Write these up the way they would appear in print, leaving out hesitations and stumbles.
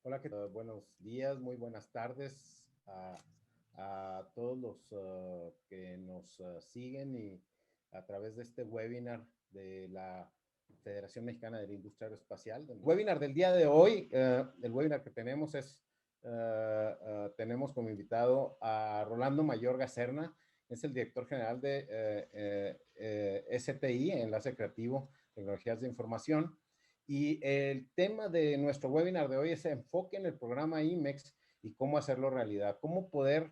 Hola, ¿qué tal? Buenos días, muy buenas tardes a todos los que nos siguen y a través de este webinar de la Federación Mexicana de la Industria Aeroespacial. El webinar del día de hoy, el webinar que tenemos tenemos como invitado a Rolando Mayorga Serna, es el director general de STI, Enlace Creativo, Tecnologías de Información. Y el tema de nuestro webinar de hoy es enfoque en el programa IMEX y cómo hacerlo realidad, cómo poder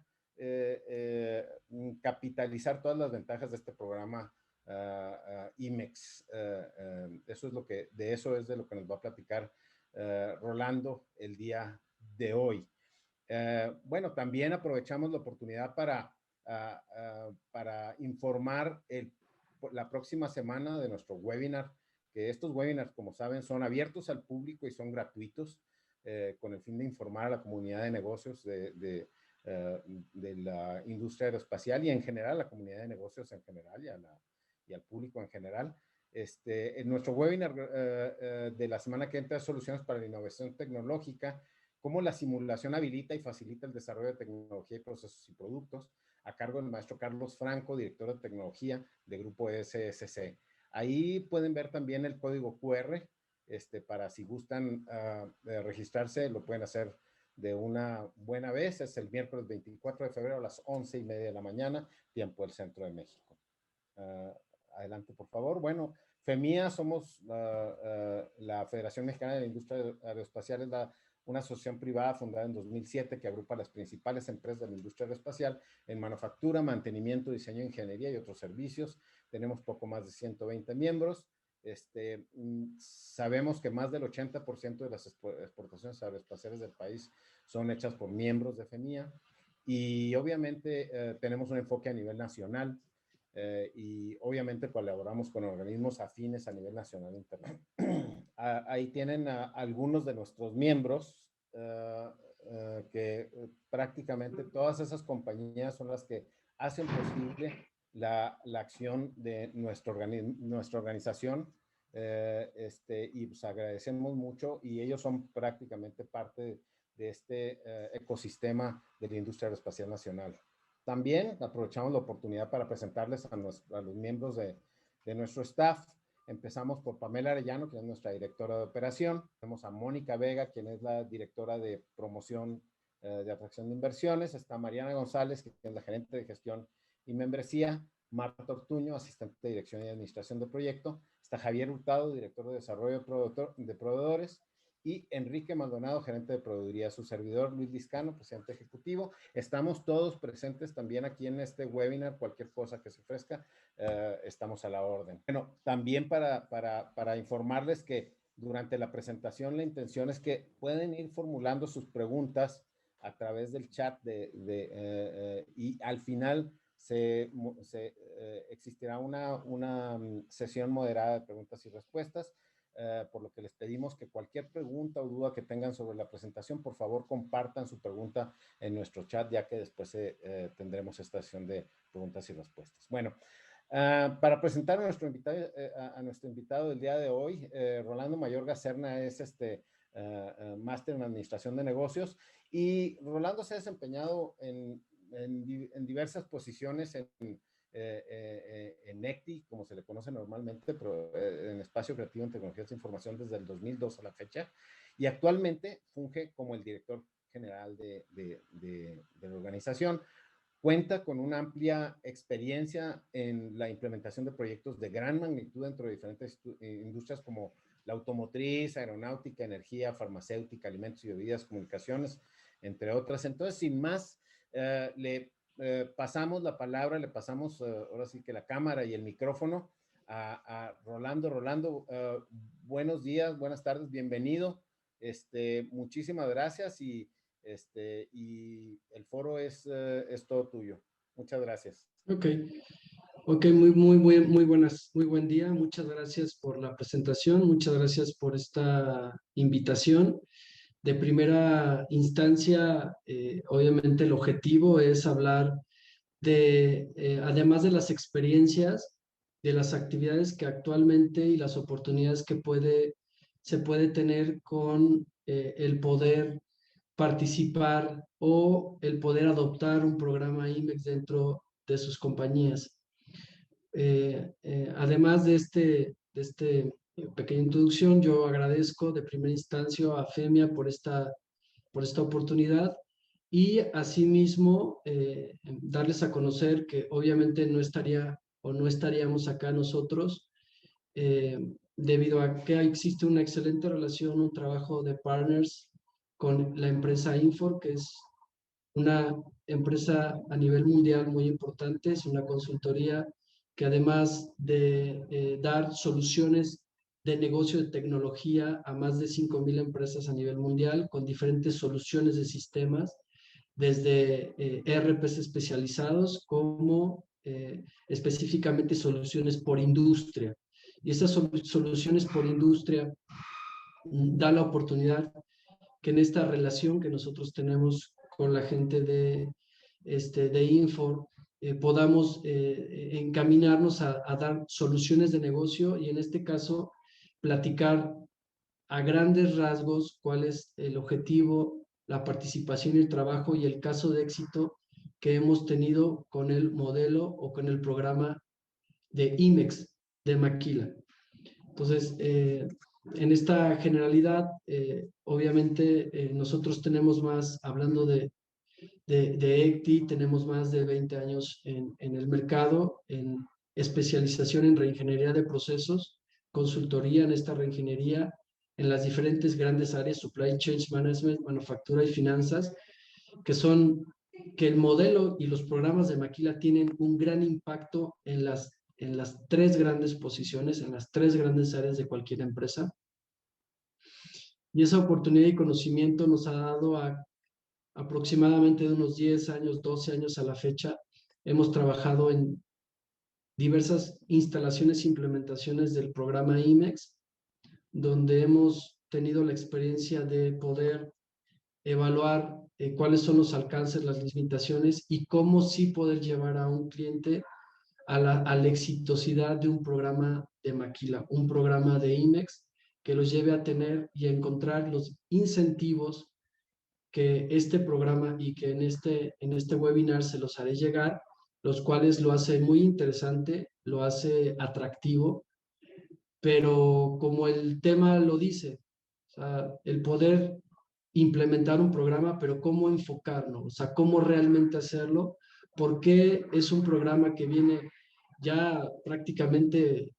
capitalizar todas las ventajas de este programa IMEX. Eso es de lo que nos va a platicar Rolando el día de hoy. Bueno, también aprovechamos la oportunidad para informar la próxima semana de nuestro webinar, que estos webinars, como saben, son abiertos al público y son gratuitos, con el fin de informar a la comunidad de negocios de la industria aeroespacial y en general, a la comunidad de negocios en general y al público en general. En nuestro webinar de la semana que entra, Soluciones para la Innovación Tecnológica, cómo la simulación habilita y facilita el desarrollo de tecnología y procesos y productos, a cargo del maestro Carlos Franco, director de tecnología de Grupo SSC. Ahí pueden ver también el código QR, para si gustan registrarse, lo pueden hacer de una buena vez. Es el miércoles 24 de febrero a las 11:30 de la mañana, tiempo del Centro de México. Adelante, por favor. Bueno, FEMIA somos la Federación Mexicana de la Industria Aeroespacial, es una asociación privada fundada en 2007 que agrupa las principales empresas de la industria aeroespacial en manufactura, mantenimiento, diseño, ingeniería y otros servicios. Tenemos poco más de 120 miembros. Sabemos que más del 80% de las exportaciones aeroespaciales del país son hechas por miembros de FEMIA y obviamente tenemos un enfoque a nivel nacional. Y obviamente colaboramos con organismos afines a nivel nacional e internacional. Ahí tienen algunos de nuestros miembros, que prácticamente todas esas compañías son las que hacen posible la acción de nuestra organización, y pues agradecemos mucho y ellos son prácticamente parte de este ecosistema de la industria aeroespacial nacional. También aprovechamos la oportunidad para presentarles a los miembros de nuestro staff. Empezamos por Pamela Arellano, que es nuestra directora de operación. Tenemos a Mónica Vega, quien es la directora de promoción de atracción de inversiones. Está Mariana González, que es la gerente de gestión y membresía. Marta Ortuño, asistente de dirección y administración de proyecto. Está Javier Hurtado, director de desarrollo de proveedores. Y Enrique Maldonado, gerente de proveeduría. Su servidor, Luis Liscano, presidente ejecutivo. Estamos todos presentes también aquí en este webinar. Cualquier cosa que se ofrezca, estamos a la orden. Bueno, también para informarles que durante la presentación la intención es que pueden ir formulando sus preguntas a través del chat y al final existirá una sesión moderada de preguntas y respuestas. Por lo que les pedimos que cualquier pregunta o duda que tengan sobre la presentación, por favor compartan su pregunta en nuestro chat, ya que después tendremos esta sesión de preguntas y respuestas. Bueno, Para presentar a nuestro invitado del día de hoy, Rolando Mayorga Serna es máster en Administración de Negocios, y Rolando se ha desempeñado en diversas posiciones en ECTI, como se le conoce normalmente, pero en Espacio Creativo en Tecnologías de Información desde el 2002 a la fecha, y actualmente funge como el director general de la organización. Cuenta con una amplia experiencia en la implementación de proyectos de gran magnitud dentro de diferentes industrias como la automotriz, aeronáutica, energía, farmacéutica, alimentos y bebidas, comunicaciones, entre otras. Entonces, sin más, le pasamos la palabra, le pasamos ahora sí que la cámara y el micrófono a Rolando. Rolando, buenos días, buenas tardes, bienvenido. Muchísimas gracias y el foro es todo tuyo. Muchas gracias. Ok, muy buen día. Muchas gracias por la presentación, muchas gracias por esta invitación. De primera instancia, obviamente el objetivo es hablar además de las experiencias, de las actividades que actualmente y las oportunidades que se puede tener con el poder participar o el poder adoptar un programa IMEX dentro de sus compañías. Además de este pequeña introducción, yo agradezco de primera instancia a FEMIA por esta oportunidad, y asimismo darles a conocer que obviamente no estaríamos acá nosotros debido a que existe una excelente relación, un trabajo de partners con la empresa Infor, que es una empresa a nivel mundial muy importante, es una consultoría que además de dar soluciones de negocio de tecnología a más de 5,000 empresas a nivel mundial, con diferentes soluciones de sistemas, desde ERPs especializados como específicamente soluciones por industria. Y esas soluciones por industria dan la oportunidad que en esta relación que nosotros tenemos con la gente de Infor, podamos encaminarnos a dar soluciones de negocio, y en este caso platicar a grandes rasgos cuál es el objetivo, la participación y el trabajo y el caso de éxito que hemos tenido con el modelo o con el programa de IMEX de Maquila. Entonces, en esta generalidad, obviamente nosotros tenemos más, hablando de ECTI, tenemos más de 20 años en el mercado, en especialización en reingeniería de procesos, consultoría en esta reingeniería, en las diferentes grandes áreas, supply chain management, manufactura y finanzas, que el modelo y los programas de Maquila tienen un gran impacto en las tres grandes posiciones, en las tres grandes áreas de cualquier empresa. Y esa oportunidad y conocimiento nos ha dado aproximadamente de unos 10 años, 12 años a la fecha. Hemos trabajado en diversas instalaciones e implementaciones del programa IMEX, donde hemos tenido la experiencia de poder evaluar cuáles son los alcances, las limitaciones y cómo sí poder llevar a un cliente a la exitosidad de un programa de Maquila, un programa de IMEX que los lleve a tener y a encontrar los incentivos que este programa y que en este webinar se los haré llegar, los cuales lo hace muy interesante, lo hace atractivo, pero como el tema lo dice, o sea, el poder implementar un programa, pero cómo enfocarlo, o sea, cómo realmente hacerlo, porque es un programa que viene ya prácticamente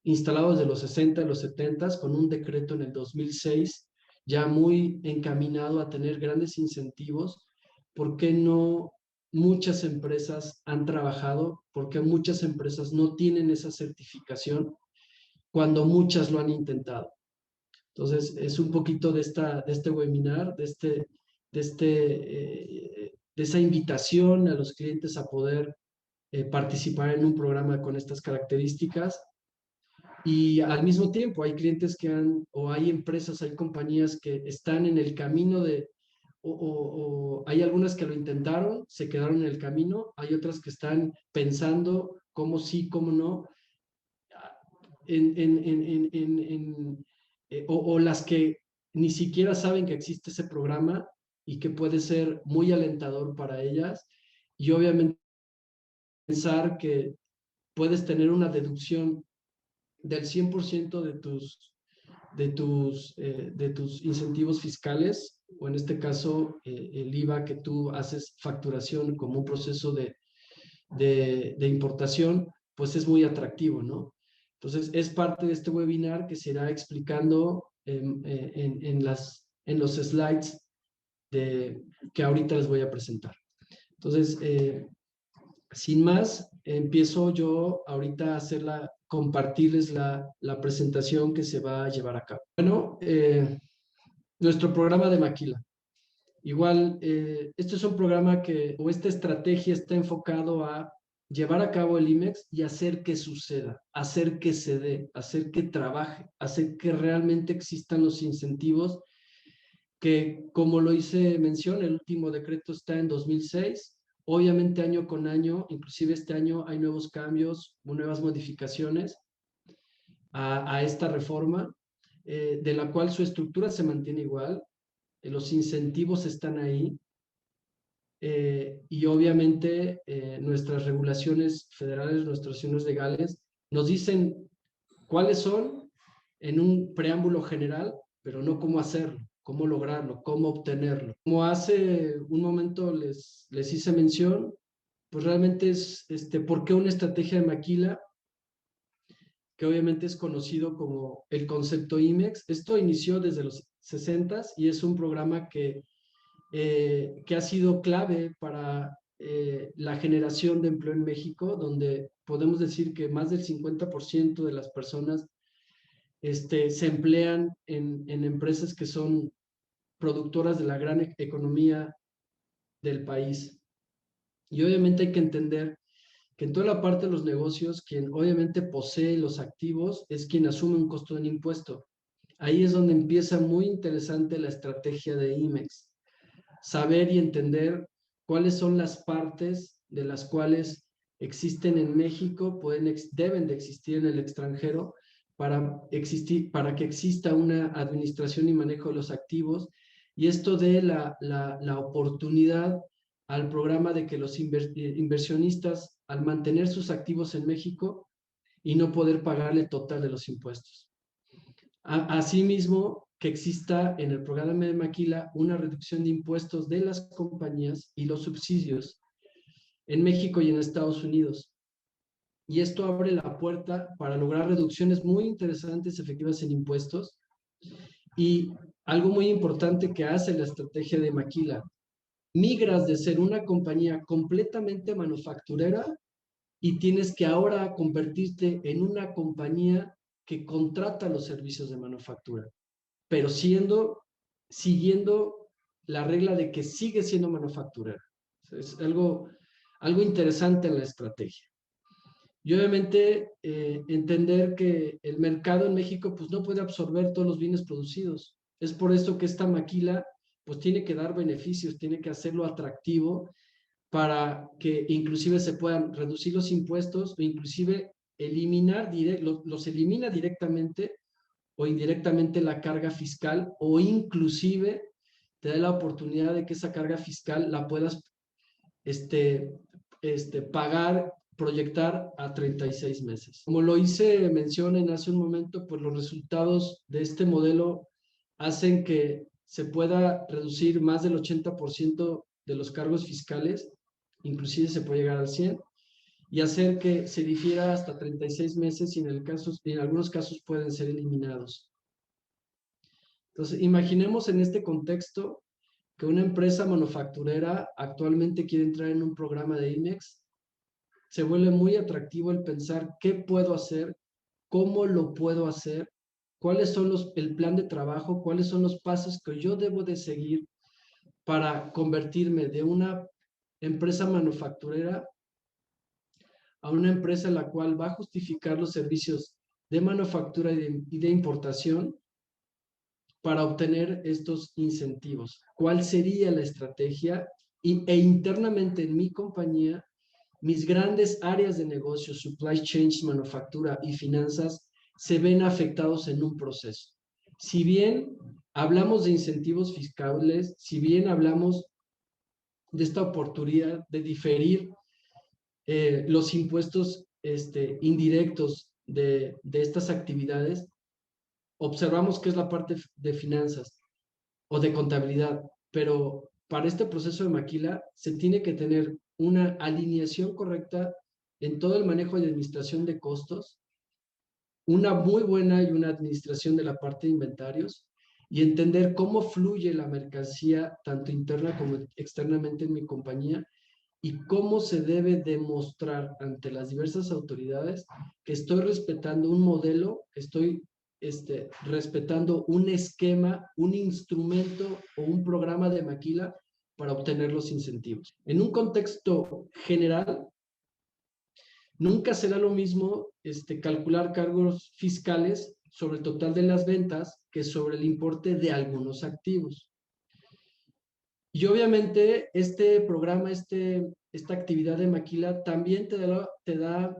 instalado desde los 60 y los 70, con un decreto en el 2006, ya muy encaminado a tener grandes incentivos. ¿Por qué no muchas empresas han trabajado? ¿Por qué muchas empresas no tienen esa certificación cuando muchas lo han intentado? Entonces, es un poquito de este webinar, de esa invitación a los clientes a poder participar en un programa con estas características. Y al mismo tiempo hay clientes o hay empresas, hay compañías que están en el camino o hay algunas que lo intentaron, se quedaron en el camino, hay otras que están pensando cómo sí, cómo no, o las que ni siquiera saben que existe ese programa y que puede ser muy alentador para ellas. Y obviamente pensar que puedes tener una deducción del 100% de tus incentivos fiscales, o en este caso el IVA que tú haces facturación como un proceso de importación, pues es muy atractivo, ¿no? Entonces, es parte de este webinar que se irá explicando en los slides que ahorita les voy a presentar. Entonces, sin más, empiezo yo ahorita a compartirles la presentación que se va a llevar a cabo. Bueno, nuestro programa de Maquila. Igual, este es un programa o esta estrategia está enfocado a llevar a cabo el IMEX y hacer que suceda, hacer que se dé, hacer que trabaje, hacer que realmente existan los incentivos que, como lo hice mención, el último decreto está en 2006. Obviamente año con año, inclusive este año hay nuevos cambios, nuevas modificaciones a esta reforma, de la cual su estructura se mantiene igual, los incentivos están ahí, y obviamente nuestras regulaciones federales, nuestras acciones legales, nos dicen cuáles son en un preámbulo general, pero no cómo hacerlo, cómo lograrlo, cómo obtenerlo. Como hace un momento les hice mención, pues realmente es ¿por qué una estrategia de Maquila? Que obviamente es conocido como el concepto IMEX. Esto inició desde los 60s y es un programa que ha sido clave para la generación de empleo en México, donde podemos decir que más del 50% de las personas se emplean en empresas que son productoras de la gran economía del país. Y obviamente hay que entender que en toda la parte de los negocios, quien obviamente posee los activos es quien asume un costo del impuesto. Ahí es donde empieza muy interesante la estrategia de IMEX. Saber y entender cuáles son las partes de las cuales existen en México, deben de existir en el extranjero para que exista una administración y manejo de los activos, y esto dé la oportunidad al programa de que los inversionistas, al mantener sus activos en México y no poder pagarle total de los impuestos. Asimismo, que exista en el programa de Maquila una reducción de impuestos de las compañías y los subsidios en México y en Estados Unidos. Y esto abre la puerta para lograr reducciones muy interesantes, efectivas en impuestos. Y algo muy importante que hace la estrategia de Maquila: migras de ser una compañía completamente manufacturera y tienes que ahora convertirte en una compañía que contrata los servicios de manufactura, pero siguiendo la regla de que sigue siendo manufacturera. Es algo interesante en la estrategia. Y obviamente entender que el mercado en México pues no puede absorber todos los bienes producidos. Es por eso que esta Maquila pues tiene que dar beneficios, tiene que hacerlo atractivo para que inclusive se puedan reducir los impuestos o inclusive los elimina directamente o indirectamente la carga fiscal, o inclusive te da la oportunidad de que esa carga fiscal la puedas pagar, proyectar a 36 meses. Como lo hice mención en hace un momento, pues los resultados de este modelo hacen que se pueda reducir más del 80% de los cargos fiscales, inclusive se puede llegar al 100%, y hacer que se difiera hasta 36 meses y en algunos casos pueden ser eliminados. Entonces, imaginemos en este contexto que una empresa manufacturera actualmente quiere entrar en un programa de IMEX. Se vuelve muy atractivo el pensar qué puedo hacer, cómo lo puedo hacer, cuáles son el plan de trabajo, cuáles son los pasos que yo debo de seguir para convertirme de una empresa manufacturera a una empresa en la cual va a justificar los servicios de manufactura y de importación, para obtener estos incentivos? ¿Cuál sería la estrategia? E internamente en mi compañía, mis grandes áreas de negocio, supply chain, manufactura y finanzas, se ven afectados en un proceso. Si bien hablamos de incentivos fiscales, si bien hablamos de esta oportunidad de diferir los impuestos indirectos de estas actividades, observamos que es la parte de finanzas o de contabilidad, pero para este proceso de maquila se tiene que tener una alineación correcta en todo el manejo y administración de costos, una muy buena y una administración de la parte de inventarios y entender cómo fluye la mercancía tanto interna como externamente en mi compañía y cómo se debe demostrar ante las diversas autoridades que estoy respetando un modelo, que estoy respetando un esquema, un instrumento o un programa de maquila para obtener los incentivos. En un contexto general, nunca será lo mismo calcular cargos fiscales sobre el total de las ventas que sobre el importe de algunos activos. Y obviamente este programa, esta actividad de maquila también te da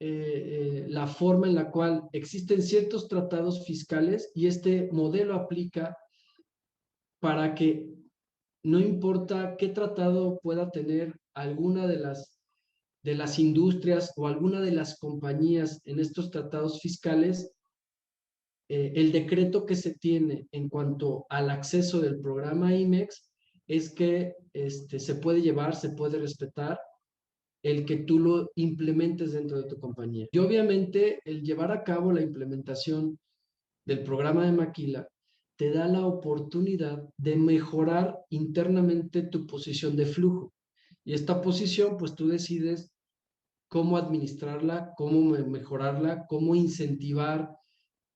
la forma en la cual existen ciertos tratados fiscales y este modelo aplica para que no importa qué tratado pueda tener alguna de las industrias o alguna de las compañías en estos tratados fiscales, el decreto que se tiene en cuanto al acceso del programa IMEX es que se puede llevar, se puede respetar el que tú lo implementes dentro de tu compañía. Y obviamente el llevar a cabo la implementación del programa de maquila te da la oportunidad de mejorar internamente tu posición de flujo. Y esta posición, pues tú decides cómo administrarla, cómo mejorarla, cómo incentivar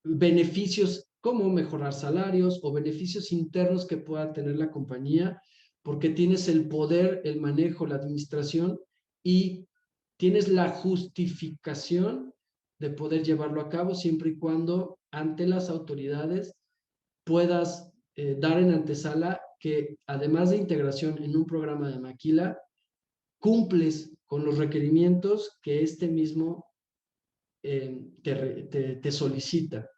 beneficios, cómo mejorar salarios o beneficios internos que pueda tener la compañía, porque tienes el poder, el manejo, la administración y tienes la justificación de poder llevarlo a cabo siempre y cuando ante las autoridades puedas dar en antesala que además de integración en un programa de maquila, cumples con los requerimientos que este mismo te solicita.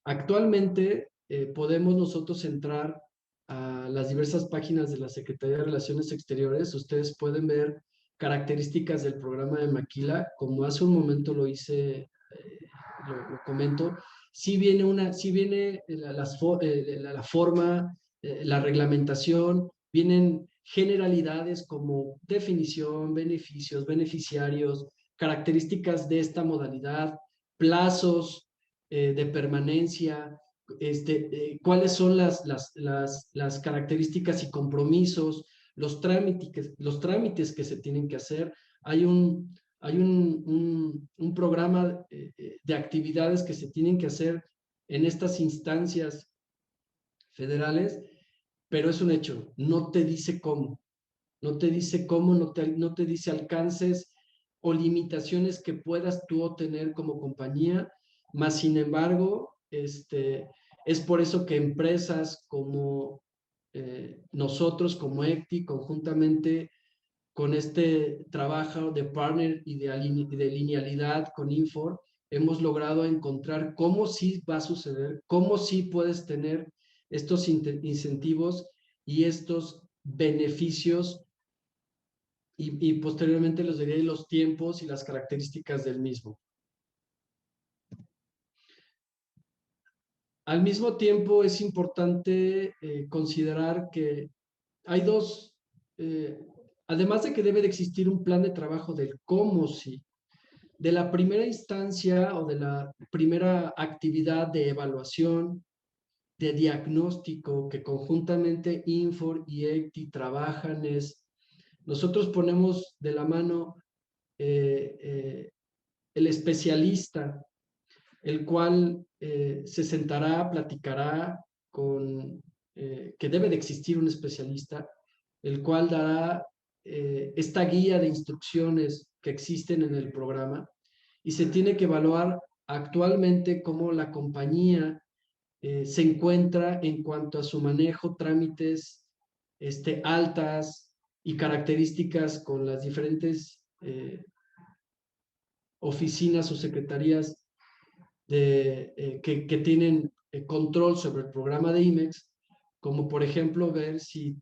Actualmente podemos nosotros entrar a las diversas páginas de la Secretaría de Relaciones Exteriores. Ustedes pueden ver características del programa de maquila, como hace un momento lo hice, lo comento. Sí viene la forma, la reglamentación, vienen generalidades como definición, beneficios, beneficiarios, características de esta modalidad, plazos de permanencia, cuáles son las características y compromisos, los trámites que se tienen que hacer. Hay un programa de actividades que se tienen que hacer en estas instancias federales, pero es un hecho, no te dice cómo, no te dice cómo, no te dice alcances o limitaciones que puedas tú obtener como compañía, más sin embargo, es por eso que empresas como nosotros, como ECTI, conjuntamente con este trabajo de partner y de linealidad con Infor, hemos logrado encontrar cómo sí va a suceder, cómo sí puedes tener estos incentivos y estos beneficios y posteriormente les diré los tiempos y las características del mismo. Al mismo tiempo es importante considerar que hay además de que debe de existir un plan de trabajo del cómo sí, de la primera instancia o de la primera actividad de evaluación, de diagnóstico que conjuntamente Infor y ECTI trabajan nosotros ponemos de la mano el especialista, el cual se sentará, platicará que debe de existir un especialista, el cual dará esta guía de instrucciones que existen en el programa y se tiene que evaluar actualmente cómo la compañía se encuentra en cuanto a su manejo, trámites altas y características con las diferentes oficinas o secretarías que tienen control sobre el programa de IMEX, como por ejemplo ver si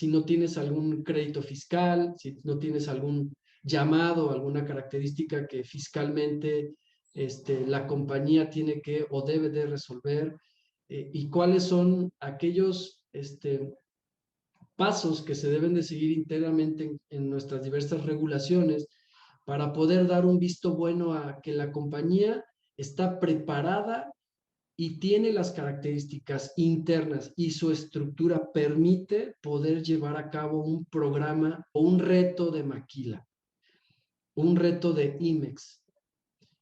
no tienes algún crédito fiscal, si no tienes algún llamado, alguna característica que fiscalmente la compañía tiene que o debe de resolver, y cuáles son aquellos pasos que se deben de seguir internamente en nuestras diversas regulaciones para poder dar un visto bueno a que la compañía está preparada y tiene las características internas y su estructura permite poder llevar a cabo un programa o un reto de maquila, un reto de IMEX.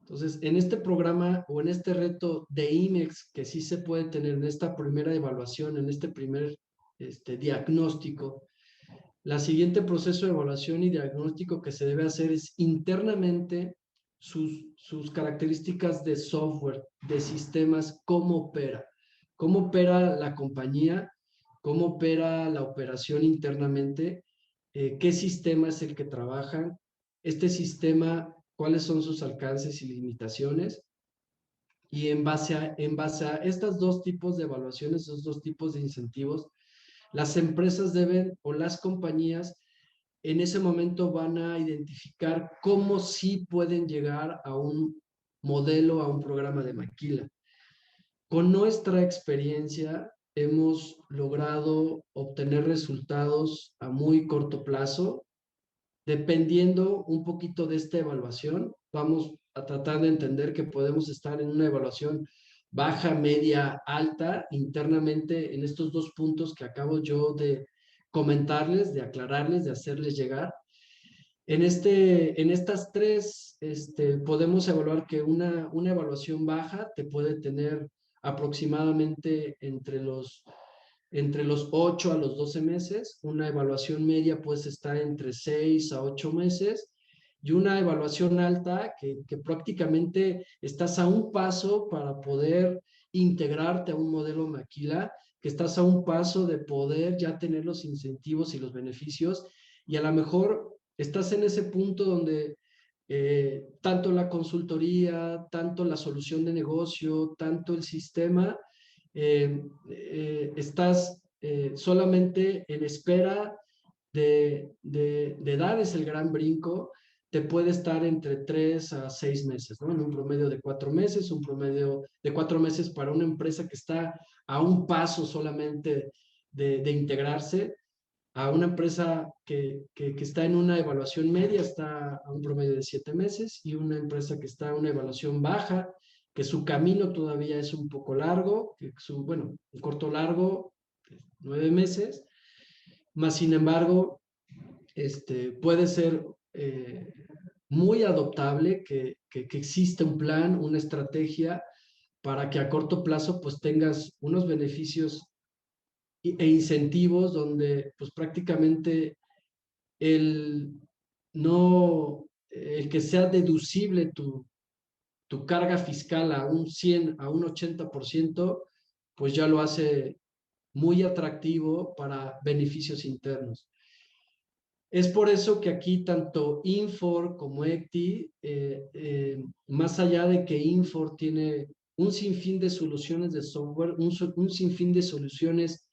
Entonces, en este programa o en este reto de IMEX que sí se puede tener en esta primera evaluación, en este primer diagnóstico, la siguiente proceso de evaluación y diagnóstico que se debe hacer es internamente sus características de software, de sistemas, cómo opera la compañía, cómo opera la operación internamente, qué sistema es el que trabajan, este sistema, cuáles son sus alcances y limitaciones. Y en base a estos dos tipos de evaluaciones, estos dos tipos de incentivos, las empresas deben o las compañías en ese momento van a identificar cómo sí pueden llegar a un modelo, a un programa de maquila. Con nuestra experiencia hemos logrado obtener resultados a muy corto plazo. Dependiendo un poquito de esta evaluación, vamos a tratar de entender que podemos estar en una evaluación baja, media, alta, internamente en estos dos puntos que acabo yo de comentarles, de aclararles, de hacerles llegar. En estas tres, podemos evaluar que una evaluación baja te puede tener aproximadamente entre los 8 a los 12 meses, una evaluación media puede estar entre 6 a 8 meses, y una evaluación alta que prácticamente estás a un paso para poder integrarte a un modelo maquila, que estás a un paso de poder ya tener los incentivos y los beneficios, y a lo mejor estás en ese punto donde tanto la consultoría, tanto la solución de negocio, tanto el sistema, estás solamente en espera de dar ese gran brinco. Te puede estar entre 3 a 6 meses, ¿no? En un promedio de 4 meses, un promedio de 4 meses para una empresa que está a un paso solamente de integrarse, a una empresa que está en una evaluación media, está a un promedio de 7 meses, y una empresa que está a una evaluación baja, que su camino todavía es un poco largo, bueno, un corto largo, 9 meses, más sin embargo, puede ser muy adoptable que exista un plan, una estrategia para que a corto plazo pues tengas unos beneficios e incentivos donde pues prácticamente el no, el que sea deducible tu carga fiscal a un 100, a un 80%, pues ya lo hace muy atractivo para beneficios internos. Es por eso que aquí tanto Infor como ECTI, más allá de que Infor tiene un sinfín de soluciones de software, un sinfín de soluciones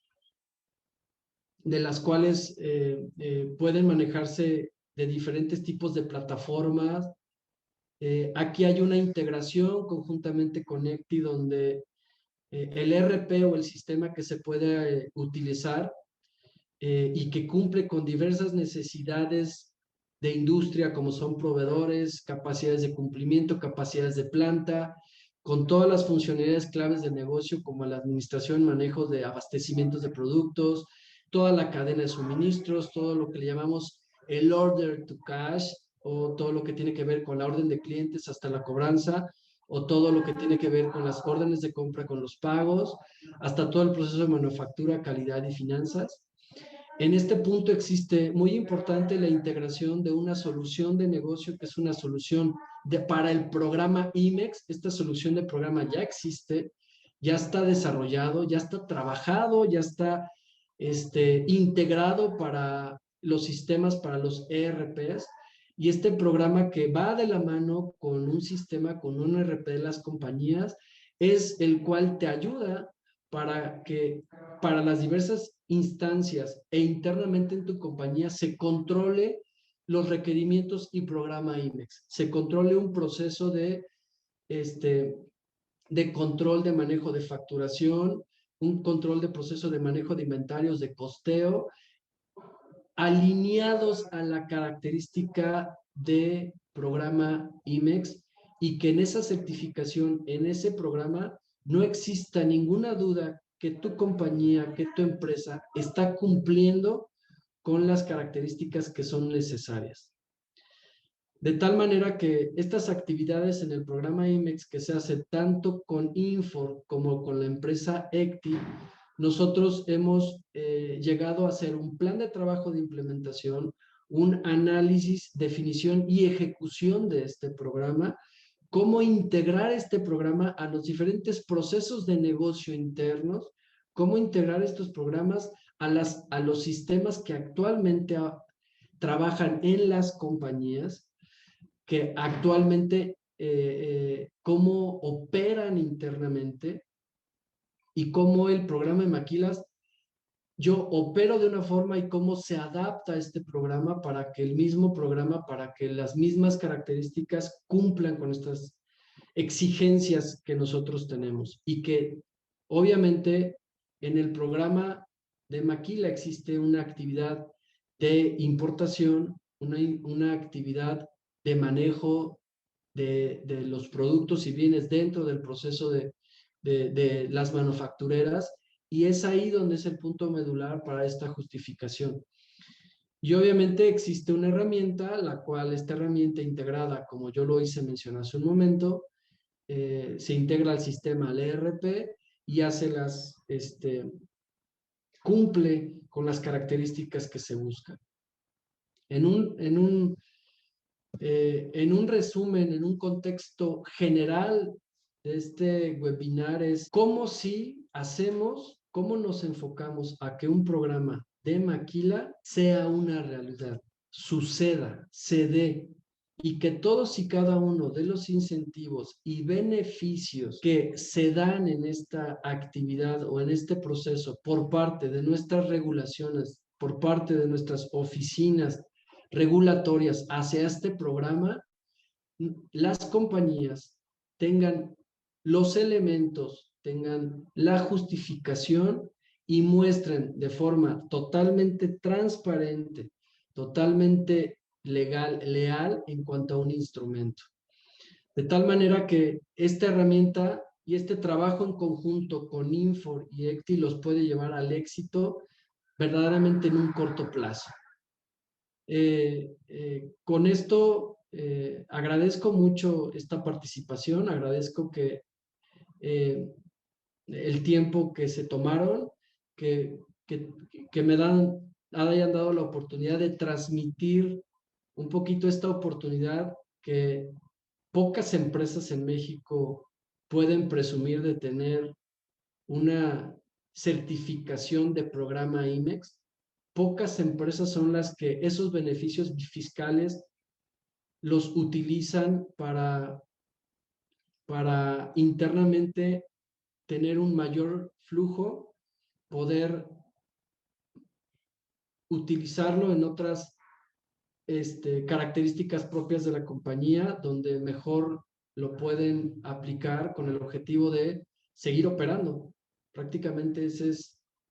de las cuales pueden manejarse de diferentes tipos de plataformas. Aquí hay una integración conjuntamente con ECTI donde el RP o el sistema que se puede utilizar y que cumple con diversas necesidades de industria, como son proveedores, capacidades de cumplimiento, capacidades de planta, con todas las funcionalidades claves del negocio, como la administración, manejo de abastecimientos de productos, toda la cadena de suministros, todo lo que le llamamos el order to cash, o todo lo que tiene que ver con la orden de clientes hasta la cobranza, o todo lo que tiene que ver con las órdenes de compra, con los pagos, hasta todo el proceso de manufactura, calidad y finanzas. En este punto existe muy importante la integración de una solución de negocio que es una solución para el programa IMEX. Esta solución de programa ya existe, ya está desarrollado, ya está trabajado, ya está integrado para los sistemas, para los ERPs. Y este programa que va de la mano con un sistema, con un ERP de las compañías, es el cual te ayuda para que para las diversas instancias e internamente en tu compañía se controle los requerimientos y programa IMEX, se controle un proceso de control de manejo de facturación, un control de proceso de manejo de inventarios, de costeo, alineados a la característica de programa IMEX, y que en esa certificación, en ese programa, no exista ninguna duda que tu compañía, que tu empresa está cumpliendo con las características que son necesarias. De tal manera que estas actividades en el programa IMEX, que se hace tanto con Infor como con la empresa ECTI, nosotros hemos llegado a hacer un plan de trabajo de implementación, un análisis, definición y ejecución de este programa, cómo integrar este programa a los diferentes procesos de negocio internos, cómo integrar estos programas a los sistemas que actualmente trabajan en las compañías, que actualmente cómo operan internamente, y cómo el programa de Maquilas yo opero de una forma y cómo se adapta este programa para que el mismo programa, para que las mismas características cumplan con estas exigencias que nosotros tenemos. Y que obviamente en el programa de Maquila existe una actividad de importación, una actividad de manejo de los productos y bienes dentro del proceso de las manufactureras, y es ahí donde es el punto medular para esta justificación. Y obviamente existe una herramienta, la cual esta herramienta integrada, como yo lo hice mencionar hace un momento, se integra al sistema, al ERP, y hace cumple con las características que se buscan. En un resumen, en un contexto general de este webinar, es cómo si hacemos, cómo nos enfocamos a que un programa de Maquila sea una realidad, suceda, se dé, y que todos y cada uno de los incentivos y beneficios que se dan en esta actividad o en este proceso por parte de nuestras regulaciones, por parte de nuestras oficinas regulatorias hacia este programa, las compañías tengan los elementos, tengan la justificación y muestren de forma totalmente transparente, totalmente legal, leal en cuanto a un instrumento. De tal manera que esta herramienta y este trabajo en conjunto con Infor y ECTI los puede llevar al éxito verdaderamente en un corto plazo. Con esto agradezco mucho esta participación, agradezco que el tiempo que se tomaron, que, que, que me hayan dado la oportunidad de transmitir un poquito esta oportunidad que pocas empresas en México pueden presumir de tener una certificación de programa IMEX. Pocas empresas son las que esos beneficios fiscales los utilizan para internamente tener un mayor flujo, poder utilizarlo en otras características propias de la compañía, donde mejor lo pueden aplicar con el objetivo de seguir operando. Prácticamente ese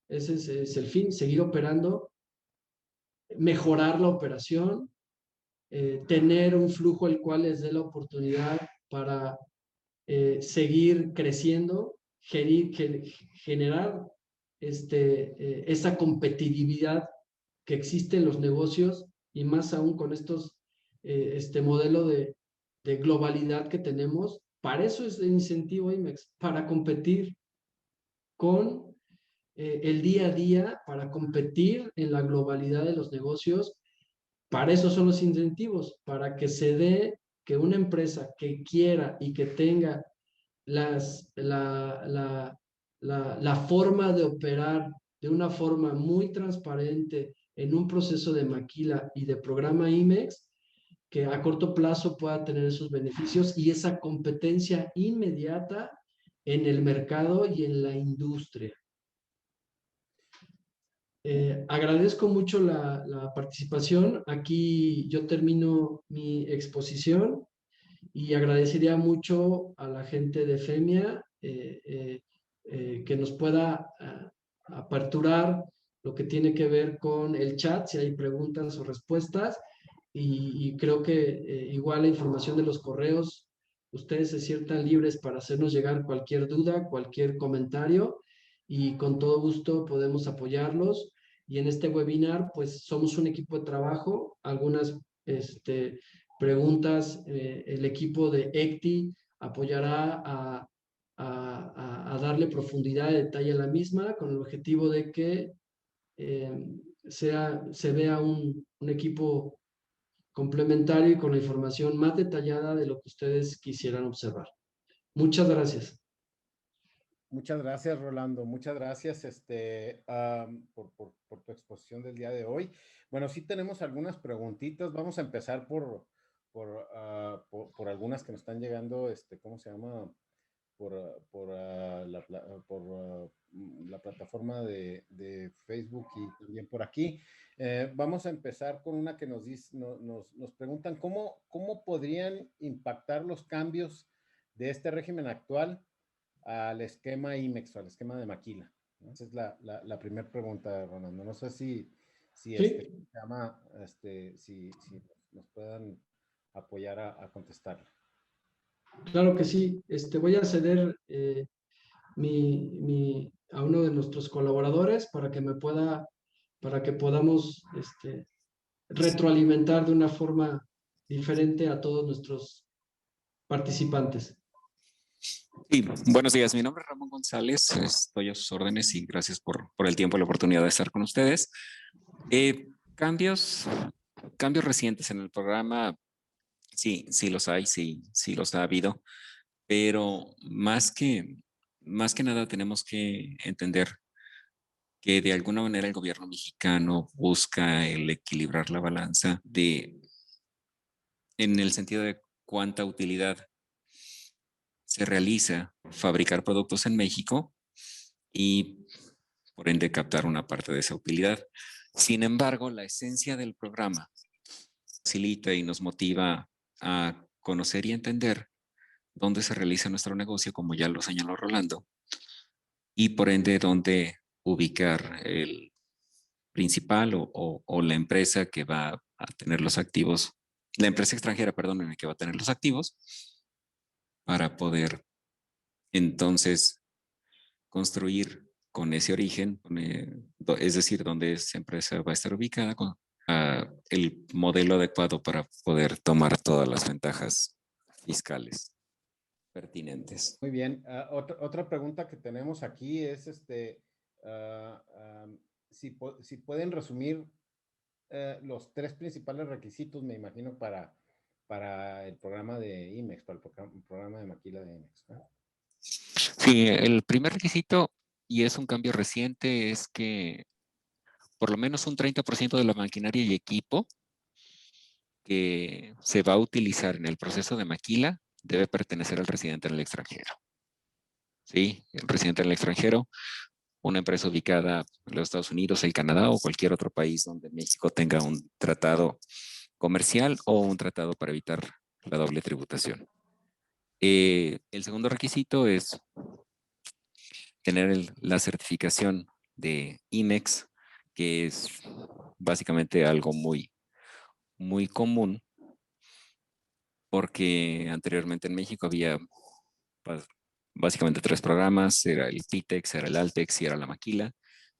es el fin, seguir operando, mejorar la operación, tener un flujo el cual les dé la oportunidad para seguir creciendo, generar esa competitividad que existe en los negocios, y más aún con este modelo de globalidad que tenemos. Para eso es el incentivo IMEX, para competir con el día a día, para competir en la globalidad de los negocios. Para eso son los incentivos, para que se dé que una empresa que quiera y que tenga la forma de operar de una forma muy transparente en un proceso de maquila y de programa IMEX, que a corto plazo pueda tener esos beneficios y esa competencia inmediata en el mercado y en la industria. Agradezco mucho la participación. Aquí yo termino mi exposición y agradecería mucho a la gente de FEMIA que nos pueda aperturar lo que tiene que ver con el chat, si hay preguntas o respuestas. Y creo que igual la información de los correos, ustedes se sientan libres para hacernos llegar cualquier duda, cualquier comentario y con todo gusto podemos apoyarlos. Y en este webinar, pues somos un equipo de trabajo, algunas preguntas, el equipo de ECTI apoyará a darle profundidad y detalle a la misma con el objetivo de que se vea un equipo complementario y con la información más detallada de lo que ustedes quisieran observar. Muchas gracias. Muchas gracias, Rolando. Muchas gracias por tu exposición del día de hoy. Bueno, sí tenemos algunas preguntitas. Vamos a empezar por algunas que nos están llegando, ¿cómo se llama? Por la plataforma de Facebook y también por aquí. Vamos a empezar con una que nos preguntan cómo podrían impactar los cambios de este régimen actual al esquema IMEX o al esquema de maquila. Esa es la primera pregunta, Ronaldo. No sé si Sí, si nos puedan apoyar a contestarla. claro que sí. Voy a ceder a uno de nuestros colaboradores para que podamos retroalimentar de una forma diferente a todos nuestros participantes. Sí, buenos días. Mi nombre es Ramón González. Estoy a sus órdenes y gracias por el tiempo y la oportunidad de estar con ustedes. Cambios recientes en el programa, sí los hay, sí los ha habido, pero más que nada tenemos que entender que de alguna manera el gobierno mexicano busca el equilibrar la balanza en el sentido de cuánta utilidad se realiza fabricar productos en México y por ende captar una parte de esa utilidad. Sin embargo, la esencia del programa facilita y nos motiva a conocer y entender dónde se realiza nuestro negocio, como ya lo señaló Rolando, y por ende dónde ubicar el principal o la empresa que va a tener los activos, la empresa extranjera, perdón, en la que va a tener los activos, para poder entonces construir con ese origen, es decir, donde esa empresa va a estar ubicada, con el modelo adecuado para poder tomar todas las ventajas fiscales pertinentes. Muy bien. Otra pregunta que tenemos aquí es si pueden resumir los tres principales requisitos, me imagino, para el programa de IMEX, para el programa de maquila de IMEX, ¿no? Sí, el primer requisito, y es un cambio reciente, es que por lo menos un 30% de la maquinaria y equipo que se va a utilizar en el proceso de maquila debe pertenecer al residente en el extranjero. Sí, el residente en el extranjero, una empresa ubicada en los Estados Unidos, el Canadá o cualquier otro país donde México tenga un tratado comercial o un tratado para evitar la doble tributación. El segundo requisito es tener la certificación de IMEX, que es básicamente algo muy común, porque anteriormente en México había básicamente tres programas, era el PITEX, era el ALTEX y era la Maquila.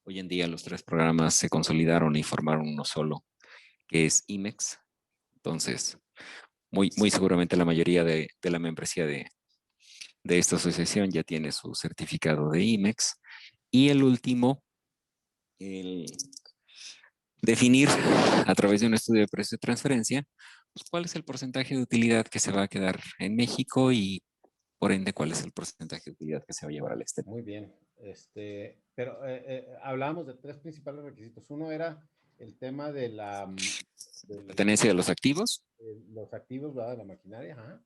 Hoy en día los tres programas se consolidaron y formaron uno solo, que es IMEX. Entonces, muy seguramente la mayoría de la membresía de esta asociación ya tiene su certificado de IMEX. Y el último, el definir a través de un estudio de precio de transferencia, pues, cuál es el porcentaje de utilidad que se va a quedar en México y por ende, cuál es el porcentaje de utilidad que se va a llevar al exterior. Muy bien. Pero hablábamos de tres principales requisitos. Uno era el tema de la Pertenencia de los activos. Los activos, ¿verdad? De la maquinaria. Ajá.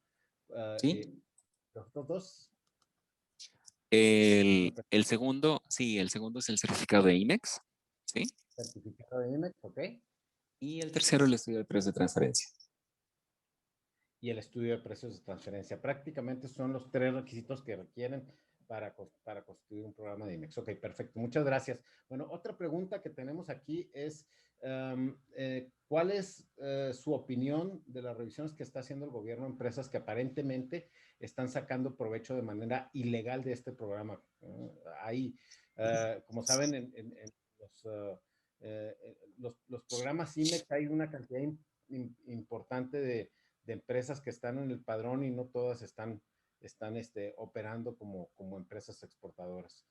Sí. Los otros dos. El segundo, sí, el segundo es el certificado de IMEX, ¿sí? Certificado de IMEX, ok. Y el tercero, el estudio de precios de transferencia. Y el estudio de precios de transferencia. Prácticamente son los tres requisitos que requieren para constituir un programa de IMEX. Ok, perfecto. Muchas gracias. Bueno, otra pregunta que tenemos aquí es, ¿cuál es su opinión de las revisiones que está haciendo el gobierno a empresas que aparentemente están sacando provecho de manera ilegal de este programa? Ahí, como saben, en los programas IMEX hay una cantidad importante de empresas que están en el padrón y no todas están operando como empresas exportadoras.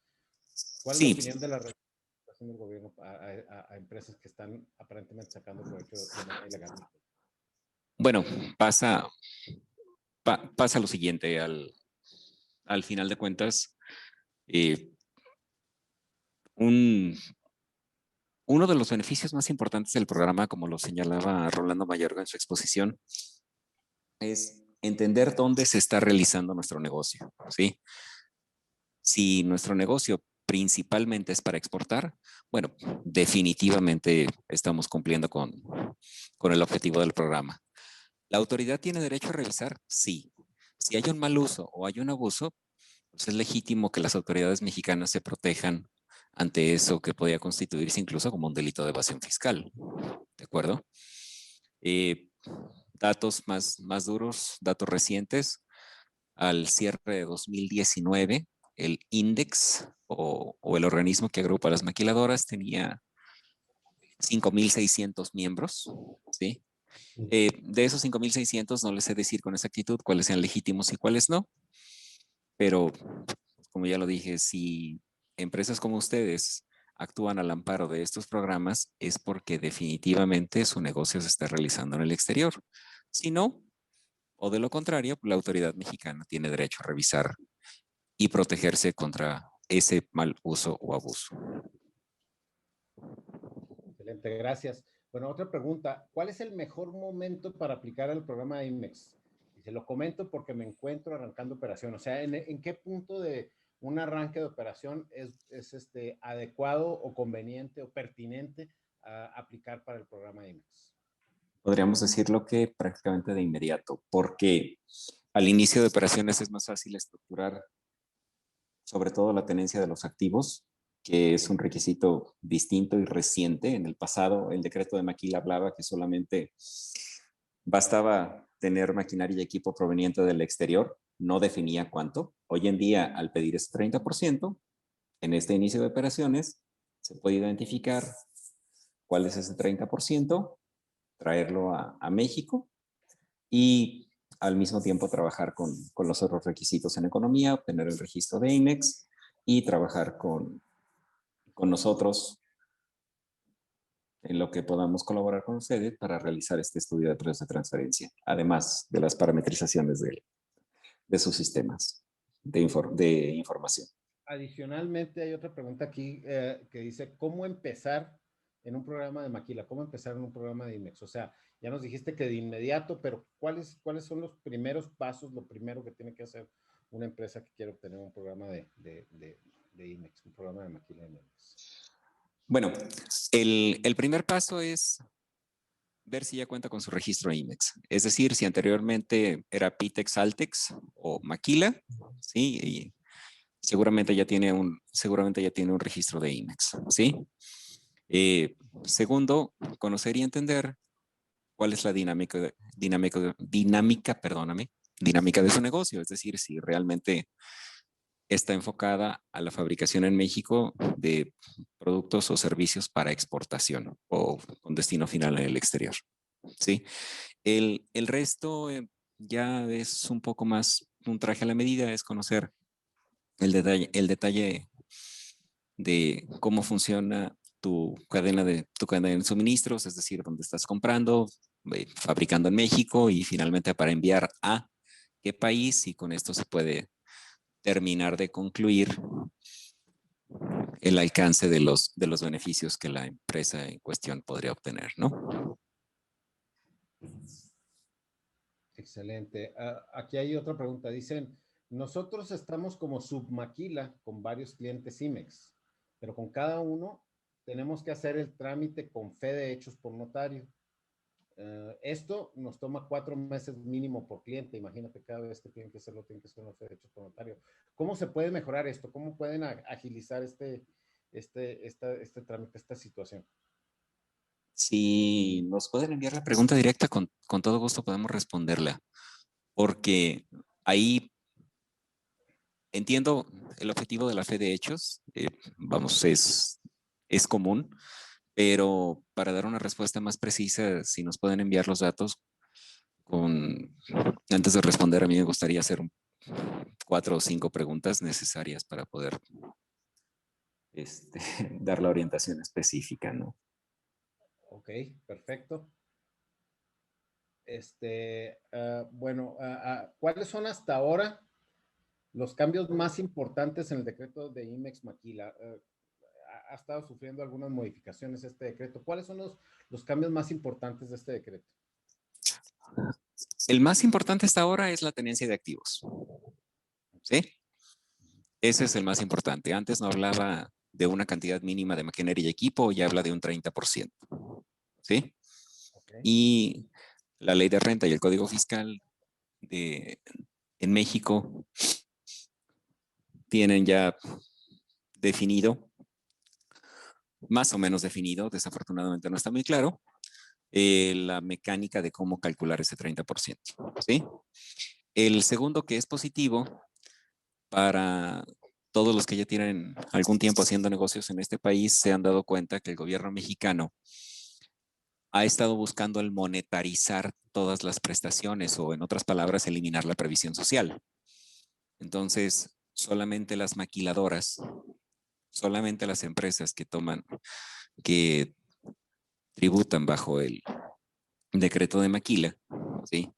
¿Cuál es la opinión de la red que está haciendo el gobierno a empresas que están aparentemente sacando provecho de manera ilegal? Bueno, pasa lo siguiente, al final de cuentas, uno de los beneficios más importantes del programa, como lo señalaba Rolando Mayorga en su exposición, es entender dónde se está realizando nuestro negocio, ¿sí? Si nuestro negocio principalmente es para exportar, bueno, definitivamente estamos cumpliendo con el objetivo del programa. ¿La autoridad tiene derecho a revisar? Sí. Si hay un mal uso o hay un abuso, pues es legítimo que las autoridades mexicanas se protejan ante eso que podría constituirse incluso como un delito de evasión fiscal. ¿De acuerdo? Datos más duros, datos recientes. Al cierre de 2019, el INDEX o el organismo que agrupa las maquiladoras tenía 5,600 miembros, ¿sí? De esos 5,600 no les sé decir con exactitud cuáles sean legítimos y cuáles no, pero como ya lo dije, si empresas como ustedes actúan al amparo de estos programas es porque definitivamente su negocio se está realizando en el exterior. Si no, o de lo contrario, la autoridad mexicana tiene derecho a revisar y protegerse contra ese mal uso o abuso. Excelente, gracias. Bueno, otra pregunta. ¿Cuál es el mejor momento para aplicar el programa de IMEX? Y se lo comento porque me encuentro arrancando operación. O sea, ¿en qué punto de un arranque de operación es adecuado o conveniente o pertinente aplicar para el programa de IMEX? Podríamos decirlo que prácticamente de inmediato, porque al inicio de operaciones es más fácil estructurar sobre todo la tenencia de los activos, que es un requisito distinto y reciente. En el pasado, el decreto de Maquila hablaba que solamente bastaba tener maquinaria y equipo proveniente del exterior, no definía cuánto. Hoy en día, al pedir ese 30%, en este inicio de operaciones, se puede identificar cuál es ese 30%, traerlo a México y al mismo tiempo trabajar con los otros requisitos en economía, obtener el registro de IMEX y trabajar con nosotros en lo que podamos colaborar con ustedes para realizar este estudio de precios de transferencia, además de las parametrizaciones de sus sistemas de información. Adicionalmente, hay otra pregunta aquí que dice, ¿cómo empezar en un programa de Maquila? ¿Cómo empezar en un programa de IMEX? O sea, ya nos dijiste que de inmediato, pero ¿cuáles son los primeros pasos, lo primero que tiene que hacer una empresa que quiere obtener un programa de IMEX, un programa de Maquila de IMEX? Bueno, el primer paso es ver si ya cuenta con su registro IMEX. Es decir, si anteriormente era Pitex, Altex o Maquila, ¿sí? Y seguramente ya tiene un registro de IMEX, ¿sí? Segundo, conocer y entender cuál es la dinámica de su negocio, es decir, si realmente está enfocada a la fabricación en México de productos o servicios para exportación o con destino final en el exterior, ¿sí? El resto ya es un poco más un traje a la medida, es conocer el detalle de cómo funciona tu cadena de suministros, es decir, dónde estás comprando, fabricando en México y finalmente para enviar a qué país, y con esto se puede terminar de concluir el alcance de los beneficios que la empresa en cuestión podría obtener, ¿no? Excelente. Aquí hay otra pregunta. Dicen, nosotros estamos como submaquila con varios clientes IMEX, pero con cada uno tenemos que hacer el trámite con fe de hechos por notario. Esto nos toma 4 meses mínimo por cliente. Imagínate, cada vez que tienen que hacerlo, tienen que hacer una fe de hechos por notario. ¿Cómo se puede mejorar esto? ¿Cómo pueden agilizar este trámite, esta situación? Si nos pueden enviar la pregunta directa, con todo gusto podemos responderla, porque ahí entiendo el objetivo de la fe de hechos, vamos, es común, pero para dar una respuesta más precisa, si nos pueden enviar los datos, antes de responder, a mí me gustaría hacer 4 o 5 preguntas necesarias para poder dar la orientación específica, ¿no? Ok, perfecto. Bueno, ¿cuáles son hasta ahora los cambios más importantes en el decreto de IMEX Maquila? Ha estado sufriendo algunas modificaciones este decreto. ¿Cuáles son los cambios más importantes de este decreto? El más importante hasta ahora es la tenencia de activos. ¿Sí? Ese es el más importante. Antes no hablaba de una cantidad mínima de maquinaria y equipo, ya habla de un 30%. ¿Sí? Okay. Y la ley de renta y el código fiscal en México tienen ya definido, más o menos definido, desafortunadamente no está muy claro, la mecánica de cómo calcular ese 30%. ¿Sí? El segundo, que es positivo para todos los que ya tienen algún tiempo haciendo negocios en este país, se han dado cuenta que el gobierno mexicano ha estado buscando el monetarizar todas las prestaciones, o en otras palabras, eliminar la previsión social. Entonces, solamente las maquiladoras, solamente las empresas que tributan bajo el decreto de maquila, ¿sí?,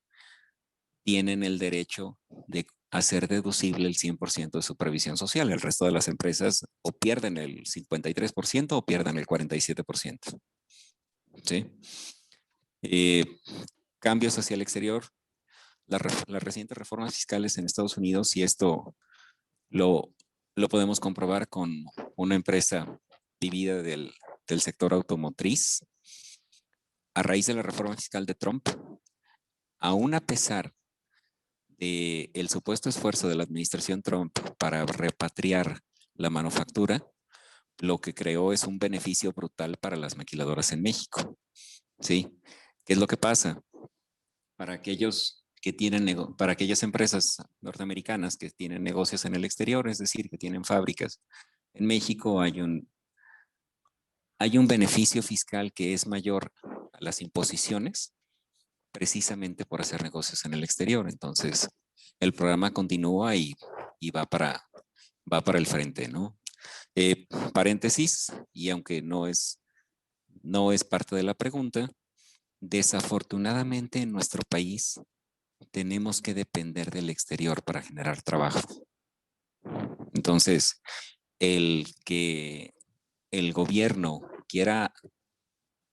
tienen el derecho de hacer deducible el 100% de su previsión social. El resto de las empresas o pierden el 53% o pierden el 47%. ¿Sí? Cambios hacia el exterior. Las recientes reformas fiscales en Estados Unidos, y esto lo podemos comprobar con una empresa vivida del sector automotriz. A raíz de la reforma fiscal de Trump, aún a pesar del supuesto esfuerzo de la administración Trump para repatriar la manufactura, lo que creó es un beneficio brutal para las maquiladoras en México. ¿Sí? ¿Qué es lo que pasa? Para aquellas empresas norteamericanas que tienen negocios en el exterior, es decir, que tienen fábricas en México, hay un beneficio fiscal que es mayor a las imposiciones, precisamente por hacer negocios en el exterior. Entonces, el programa continúa y va para el frente, ¿no? Paréntesis, y aunque no es parte de la pregunta, desafortunadamente en nuestro país tenemos que depender del exterior para generar trabajo. Entonces, el que el gobierno quiera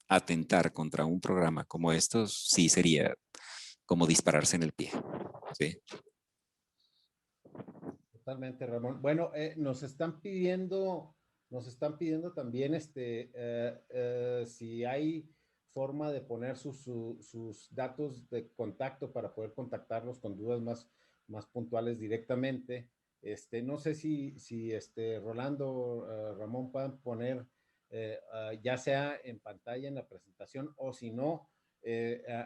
atentar contra un programa como estos, sí sería como dispararse en el pie. ¿Sí? Totalmente, Ramón. Bueno, nos están pidiendo también si hay forma de poner sus datos de contacto para poder contactarlos con dudas más puntuales directamente. No sé si Rolando, Ramón, puedan poner ya sea en pantalla en la presentación, o si no,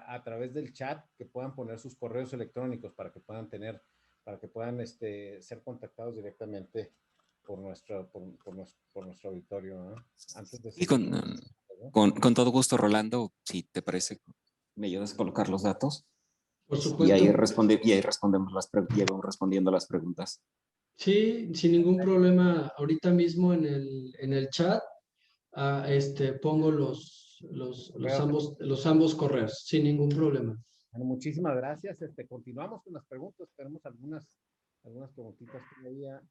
a través del chat, que puedan poner sus correos electrónicos para que puedan ser contactados directamente por nuestro auditorio, ¿no? Antes de Y seguir. con todo gusto, Rolando, si te parece, me ayudas a colocar los datos. Por supuesto. Y ahí respondemos llevamos respondiendo las preguntas. Sí, sin ningún problema. Ahorita mismo en el chat pongo los ambos correos, sin ningún problema. Bueno, muchísimas gracias. Continuamos con las preguntas. Tenemos algunas preguntitas todavía.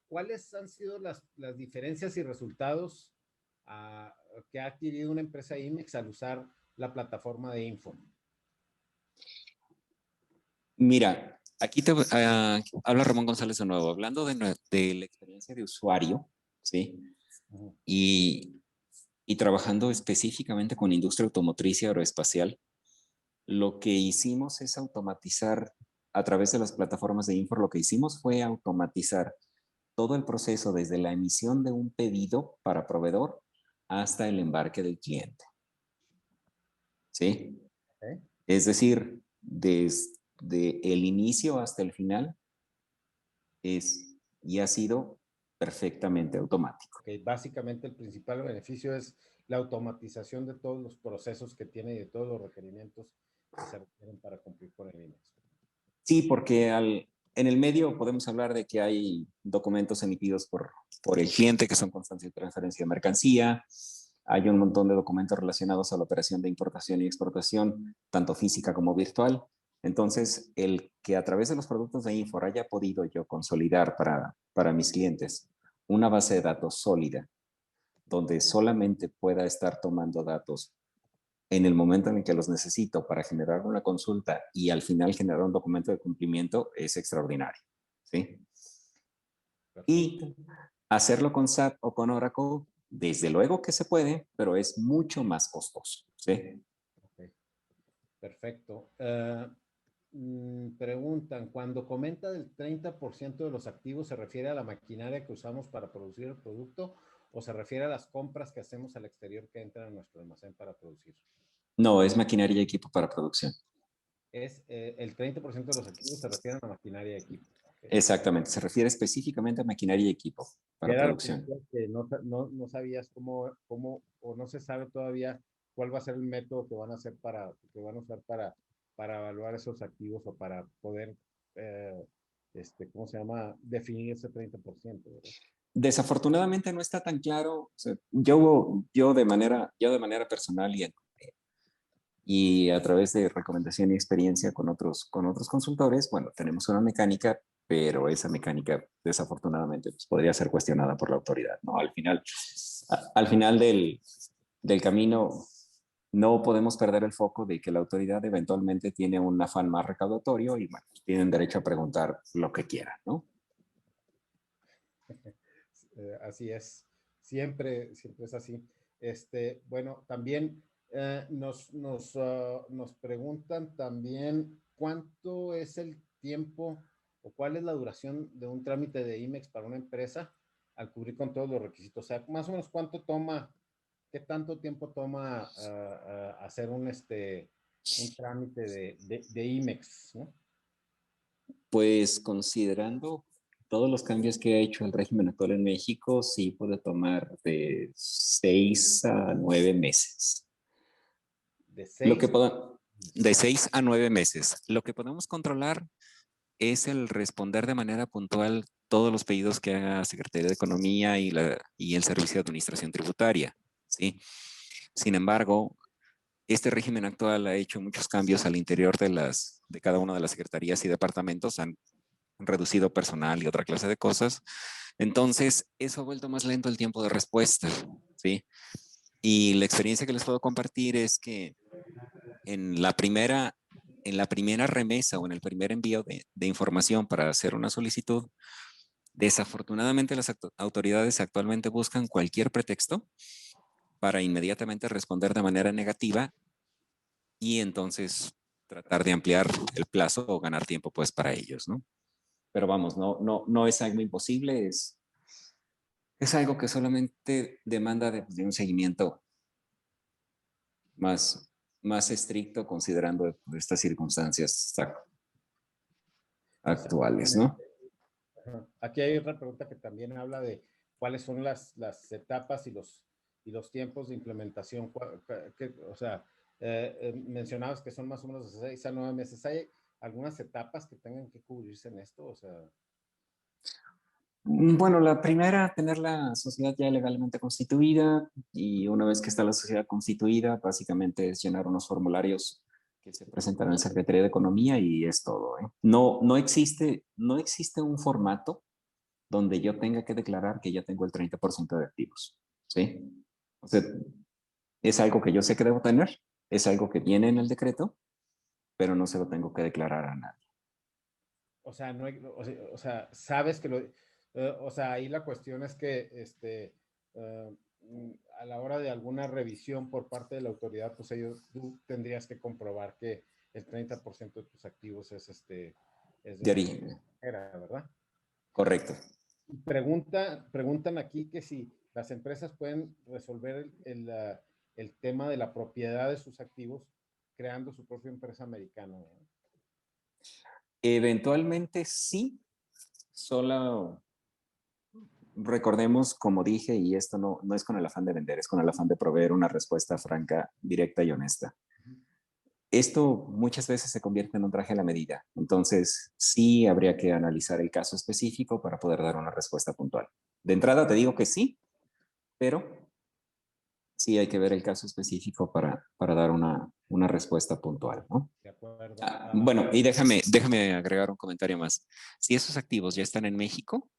¿Cuáles han sido las diferencias y resultados que ha adquirido una empresa IMEX al usar la plataforma de Info? Mira, aquí habla Ramón González de nuevo, hablando de la experiencia de usuario, ¿sí? Y trabajando específicamente con industria automotriz y aeroespacial, lo que hicimos es automatizar a través de las plataformas de Infor, lo que hicimos fue automatizar todo el proceso desde la emisión de un pedido para proveedor hasta el embarque del cliente. ¿Sí? Okay. Es decir, desde el inicio hasta el final y ha sido perfectamente automático. Okay. Básicamente el principal beneficio es la automatización de todos los procesos que tiene y de todos los requerimientos que se requieren para cumplir con el IMEX. Sí, porque en el medio podemos hablar de que hay documentos emitidos por el cliente que son constancias de transferencia de mercancía. Hay un montón de documentos relacionados a la operación de importación y exportación, tanto física como virtual. Entonces, el que a través de los productos de Infor haya podido yo consolidar para mis clientes una base de datos sólida, donde solamente pueda estar tomando datos en el momento en el que los necesito para generar una consulta y al final generar un documento de cumplimiento, es extraordinario, ¿sí? Y hacerlo con SAP o con Oracle, desde luego que se puede, pero es mucho más costoso, ¿sí? Okay. Perfecto. Preguntan, cuando comenta del 30% de los activos, ¿se refiere a la maquinaria que usamos para producir el producto o se refiere a las compras que hacemos al exterior que entran a nuestro almacén para producir? No, es maquinaria y equipo para producción. Es el 30% de los activos se refieren a maquinaria y equipo. Okay. Exactamente, se refiere específicamente a maquinaria y equipo para producción. Que no sabías cómo, o no se sabe todavía cuál va a ser el método que van a hacer que van a usar para evaluar esos activos o para poder, ¿cómo se llama? Definir ese 30%, ¿verdad? Desafortunadamente no está tan claro. O sea, yo de manera personal y a través de recomendación y experiencia con otros consultores, bueno, tenemos una mecánica, pero esa mecánica desafortunadamente pues, podría ser cuestionada por la autoridad, ¿no? Al final del camino no podemos perder el foco de que la autoridad eventualmente tiene un afán más recaudatorio y bueno, tienen derecho a preguntar lo que quieran, ¿no? Así es, siempre es así. Bueno, también nos preguntan también cuánto es el tiempo o cuál es la duración de un trámite de IMEX para una empresa al cubrir con todos los requisitos. O sea, más o menos qué tanto tiempo toma hacer un trámite de IMEX, ¿no? Pues considerando todos los cambios que ha hecho el régimen actual en México, sí puede tomar de 6 a 9 meses. De 6 a 9 meses. Lo que podemos controlar es el responder de manera puntual todos los pedidos que haga Secretaría de Economía y el Servicio de Administración Tributaria, ¿sí? Sin embargo, este régimen actual ha hecho muchos cambios al interior de cada una de las secretarías y departamentos, han reducido personal y otra clase de cosas. Entonces, eso ha vuelto más lento el tiempo de respuesta, ¿sí? Y la experiencia que les puedo compartir es que en la primera remesa o en el primer envío de información para hacer una solicitud, desafortunadamente las autoridades actualmente buscan cualquier pretexto para inmediatamente responder de manera negativa y entonces tratar de ampliar el plazo o ganar tiempo pues para ellos, ¿no? Pero vamos, no es algo imposible, es algo que solamente demanda de un seguimiento más estricto considerando estas circunstancias actuales, ¿no? Aquí hay otra pregunta que también habla de cuáles son las etapas y los tiempos de implementación. O sea, mencionabas que son más o menos de 6 a 9 meses. ¿Hay algunas etapas que tengan que cubrirse en esto? O sea... Bueno, la primera, tener la sociedad ya legalmente constituida y una vez que está la sociedad constituida, básicamente es llenar unos formularios que se presentará en Secretaría de Economía y es todo, ¿eh? No existe un formato donde yo tenga que declarar que ya tengo el 30% de activos, ¿sí? O sea, es algo que yo sé que debo tener, es algo que viene en el decreto, pero no se lo tengo que declarar a nadie. O sea, no hay, o sea, sabes que lo, o sea, ahí la cuestión es que, a la hora de alguna revisión por parte de la autoridad, pues tú tendrías que comprobar que el 30% de tus activos es de De una origen, era, ¿verdad? correcto. Preguntan aquí que si las empresas pueden resolver el tema de la propiedad de sus activos creando su propia empresa americana, ¿no? Eventualmente sí, solo recordemos, como dije, y esto no es con el afán de vender, es con el afán de proveer una respuesta franca, directa y honesta. Esto muchas veces se convierte en un traje a la medida, entonces sí habría que analizar el caso específico para poder dar una respuesta puntual. De entrada te digo que sí, pero sí hay que ver el caso específico para dar una respuesta puntual, ¿no? De acuerdo. Bueno, y déjame agregar un comentario más. Si esos activos ya están en México,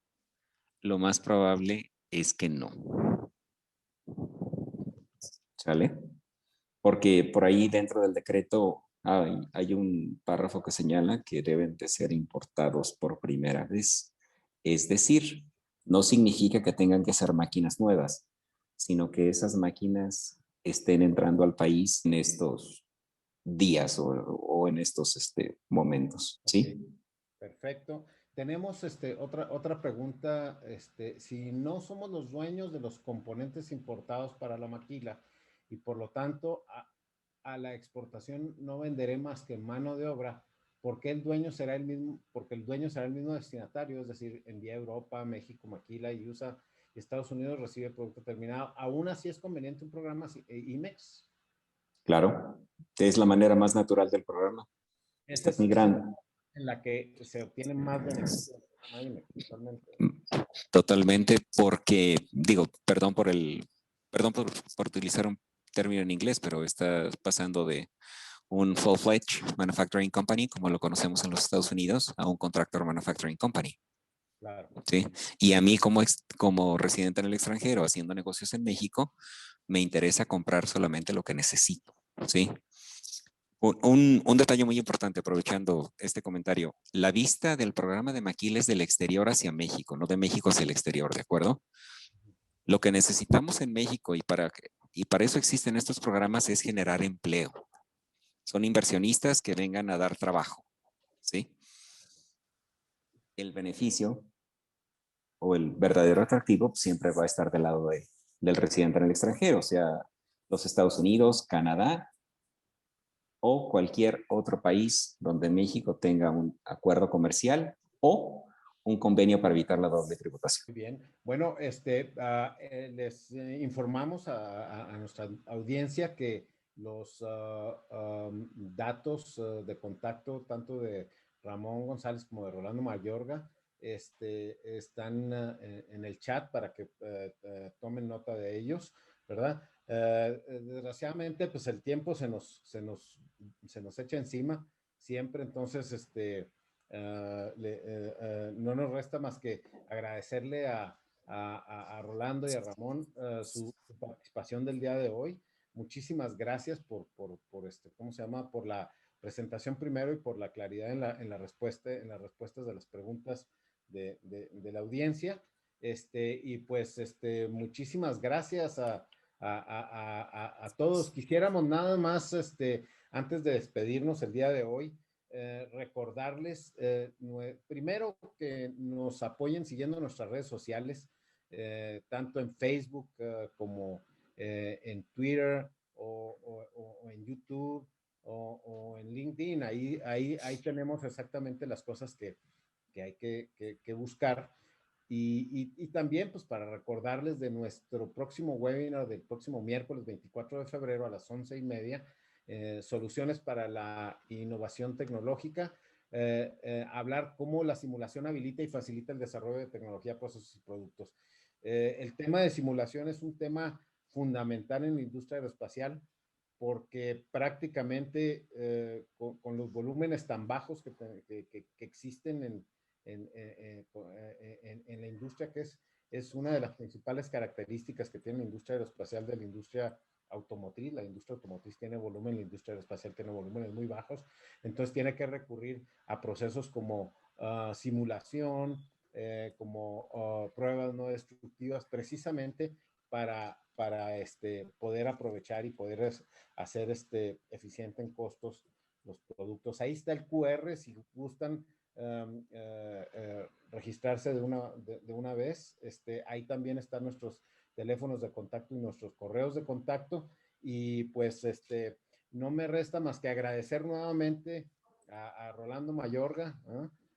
lo más probable es que no. ¿Sale? Porque por ahí dentro del decreto hay un párrafo que señala que deben de ser importados por primera vez. Es decir, no significa que tengan que ser máquinas nuevas, sino que esas máquinas estén entrando al país en estos días o en estos momentos, ¿sí? Perfecto. Tenemos otra pregunta. Si no somos los dueños de los componentes importados para la maquila y por lo tanto a la exportación no venderé más que mano de obra, ¿por qué el dueño será el mismo? Porque el dueño será el mismo destinatario, es decir, envía a Europa, México, maquila y USA, y Estados Unidos recibe el producto terminado. Aún así es conveniente un programa IMEX. Claro, es la manera más natural del programa. Esa Estás es migrando. en la que se obtienen más beneficios del programa IMEX, totalmente. Totalmente, porque, digo, perdón por utilizar un término en inglés, pero está pasando de un full-fledged manufacturing company, como lo conocemos en los Estados Unidos, a un contractor manufacturing company. Claro. ¿Sí? Y a mí como residente en el extranjero, haciendo negocios en México, me interesa comprar solamente lo que necesito. ¿Sí? Un detalle muy importante, aprovechando este comentario, la vista del programa de Maquila es del exterior hacia México, no de México hacia el exterior, ¿de acuerdo? Lo que necesitamos en México y para eso existen estos programas es generar empleo. Son inversionistas que vengan a dar trabajo, ¿sí? El beneficio o el verdadero atractivo siempre va a estar del lado del residente en el extranjero, o sea, los Estados Unidos, Canadá o cualquier otro país donde México tenga un acuerdo comercial o un convenio para evitar la doble tributación. Muy bien. Bueno, les informamos a nuestra audiencia que los datos de contacto, tanto de Ramón González como de Rolando Mayorga, están en el chat para que tomen nota de ellos, ¿verdad? Desgraciadamente, pues el tiempo se nos echa encima siempre, entonces, no nos resta más que agradecerle a Rolando y a Ramón su participación del día de hoy. Muchísimas gracias ¿cómo se llama? Por la presentación primero y por la claridad en las respuestas de las preguntas de la audiencia. Y pues, muchísimas gracias a todos. Quisiéramos nada más, antes de despedirnos el día de hoy, recordarles primero que nos apoyen siguiendo nuestras redes sociales, tanto en Facebook como en Twitter o en YouTube o en LinkedIn. Ahí tenemos exactamente las cosas que hay que buscar. Y también, pues, para recordarles de nuestro próximo webinar del próximo miércoles 24 de febrero a las 11:30, soluciones para la innovación tecnológica, hablar cómo la simulación habilita y facilita el desarrollo de tecnología, procesos y productos. El tema de simulación es un tema fundamental en la industria aeroespacial porque prácticamente con los volúmenes tan bajos que existen en la industria, que es una de las principales características que tiene la industria aeroespacial de la industria automotriz. La industria automotriz tiene volumen, la industria aeroespacial tiene volúmenes muy bajos, entonces tiene que recurrir a procesos como simulación, como pruebas no destructivas, precisamente para poder aprovechar y poder hacer eficiente en costos los productos. Ahí está el QR, si gustan registrarse de una vez. Ahí también están nuestros teléfonos de contacto y nuestros correos de contacto. Y pues no me resta más que agradecer nuevamente a Rolando Mayorga,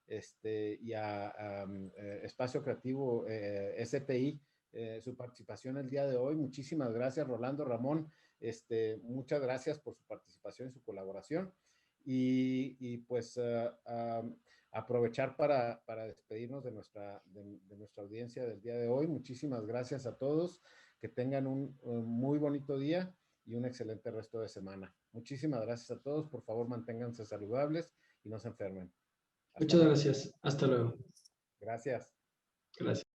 y a Espacio Creativo STI, su participación el día de hoy. Muchísimas gracias, Rolando, Ramón. Muchas gracias por su participación y su colaboración. Y pues aprovechar para despedirnos de nuestra audiencia del día de hoy. Muchísimas gracias a todos. Que tengan un muy bonito día y un excelente resto de semana. Muchísimas gracias a todos. Por favor, manténganse saludables y no se enfermen. Muchas gracias. Hasta luego. Gracias. Gracias.